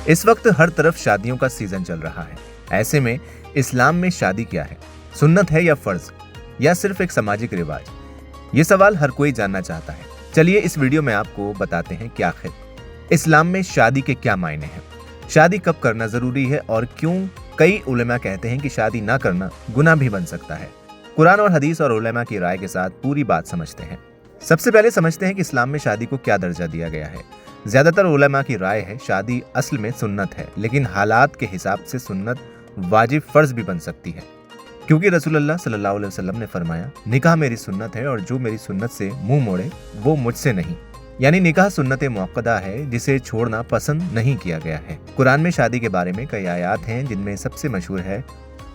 इस वक्त हर तरफ शादियों का सीजन चल रहा है। ऐसे में इस्लाम में शादी क्या है? सुन्नत है या फर्ज, या सिर्फ एक सामाजिक रिवाज? ये सवाल हर कोई जानना चाहता है। चलिए इस वीडियो में आपको बताते हैं कि आखिर इस्लाम में शादी के क्या मायने हैं, शादी कब करना जरूरी है और क्यों कई उलेमा कहते हैं कि शादी ना करना गुनाह भी बन सकता है। कुरान और हदीस और उलेमा की राय के साथ पूरी बात समझते हैं। सबसे पहले समझते हैं कि इस्लाम में शादी को क्या दर्जा दिया गया है। ज्यादातर उलेमा की राय है शादी असल में सुन्नत है, लेकिन हालात के हिसाब से सुन्नत वाजिब फर्ज भी बन सकती है, क्योंकि रसूलुल्लाह सल्लल्लाहु अलैहि वसल्लम ने फरमाया, निकाह मेरी सुन्नत है और जो मेरी सुन्नत से मुंह मोड़े वो मुझसे नहीं। यानी निकाह सुन्नत मुअक्कदा है जिसे छोड़ना पसंद नहीं किया गया है। कुरान में शादी के बारे में कई आयात हैं, जिनमें सबसे मशहूर है,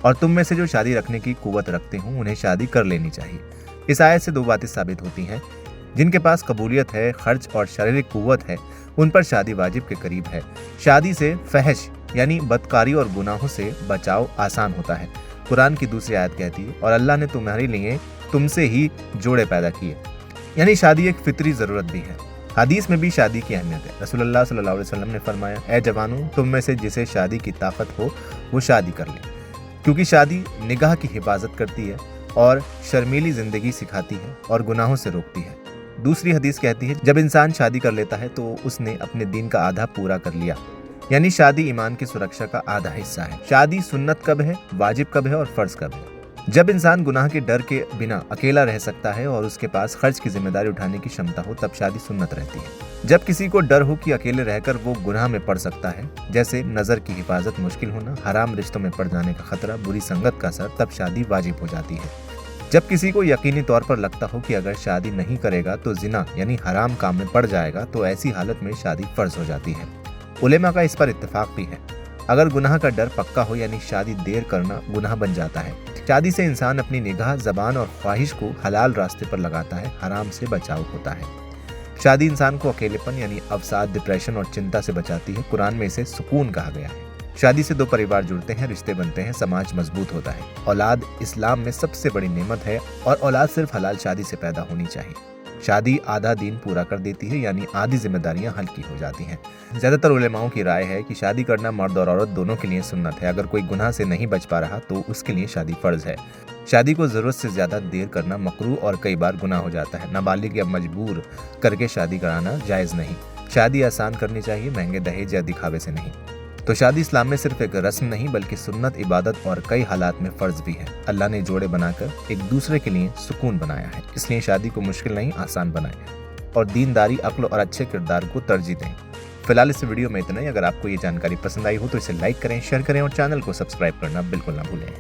और तुम में से जो शादी रखने की कुव्वत रखते हो उन्हें शादी कर लेनी चाहिए। इस आयत से दो बातें साबित होती हैं। जिनके पास कबूलियत है, खर्च और शारीरिक कुव्वत है, उन पर शादी वाजिब के करीब है। शादी से फहश यानी बदकारी और गुनाहों से बचाव आसान होता है। कुरान की दूसरी आयत कहती है, और अल्लाह ने तुम्हारे लिए तुमसे ही जोड़े पैदा किए। यानी शादी एक फितरी जरूरत भी है। हदीस में भी शादी की अहमियत है। रसूलुल्लाह सल्लल्लाहु अलैहि वसल्लम ने फरमाया, ऐ जवानों, तुम में से जिसे शादी की ताकत हो वो शादी कर ले, क्योंकि शादी निगाह की हिफाजत करती है और शर्मीली जिंदगी सिखाती है और गुनाहों से रोकती है। दूसरी हदीस कहती है, जब इंसान शादी कर लेता है तो उसने अपने दीन का आधा पूरा कर लिया। यानी शादी ईमान की सुरक्षा का आधा हिस्सा है। शादी सुन्नत कब है, वाजिब कब है और फर्ज कब है? जब इंसान गुनाह के डर के बिना अकेला रह सकता है और उसके पास खर्च की जिम्मेदारी उठाने की क्षमता हो, तब शादी सुन्नत रहती है। जब किसी को डर हो कि अकेले रहकर वो गुनाह में पड़ सकता है, जैसे नजर की हिफाजत मुश्किल होना, हराम रिश्तों में पड़ जाने का खतरा, बुरी संगत का असर, तब शादी वाजिब हो जाती है। जब किसी को यकीनी तौर पर लगता हो कि अगर शादी नहीं करेगा तो जिना यानी हराम काम में पड़ जाएगा, तो ऐसी हालत में शादी फर्ज हो जाती है। उलेमा का इस पर इत्तेफाक भी है। अगर गुनाह का डर पक्का हो यानी शादी देर करना गुनाह बन जाता है। शादी से इंसान अपनी निगाह, जबान और ख्वाहिश को हलाल रास्ते पर लगाता है, हराम से बचाव होता है। शादी इंसान को अकेलेपन यानी अवसाद, डिप्रेशन और चिंता से बचाती है। कुरान में इसे सुकून कहा गया है। शादी से दो परिवार जुड़ते हैं, रिश्ते बनते हैं, समाज मजबूत होता है। औलाद इस्लाम में सबसे बड़ी नेमत है और औलाद सिर्फ हलाल शादी से पैदा होनी चाहिए। शादी आधा दीन पूरा कर देती है, यानी आधी जिम्मेदारियां हल्की हो जाती हैं। ज्यादातर उलेमाओं की राय है कि शादी करना मर्द और औरत दोनों के लिए सुन्नत है। अगर कोई गुनाह से नहीं बच पा रहा तो उसके लिए शादी फर्ज है। शादी को जरूरत से ज्यादा देर करना मकरूह और कई बार गुनाह हो जाता है। नाबालिग या मजबूर करके शादी कराना जायज नहीं। शादी आसान करनी चाहिए, महंगे दहेज या दिखावे से नहीं। तो शादी इस्लाम में सिर्फ एक रस्म नहीं बल्कि सुन्नत, इबादत और कई हालात में फर्ज भी है। अल्लाह ने जोड़े बनाकर एक दूसरे के लिए सुकून बनाया है, इसलिए शादी को मुश्किल नहीं आसान बनाए और दीनदारी, अक्ल और अच्छे किरदार को तरजीह दें। फिलहाल इस वीडियो में इतना ही। अगर आपको ये जानकारी पसंद आई हो तो इसे लाइक करें, शेयर करें और चैनल को सब्सक्राइब करना बिल्कुल ना भूलें।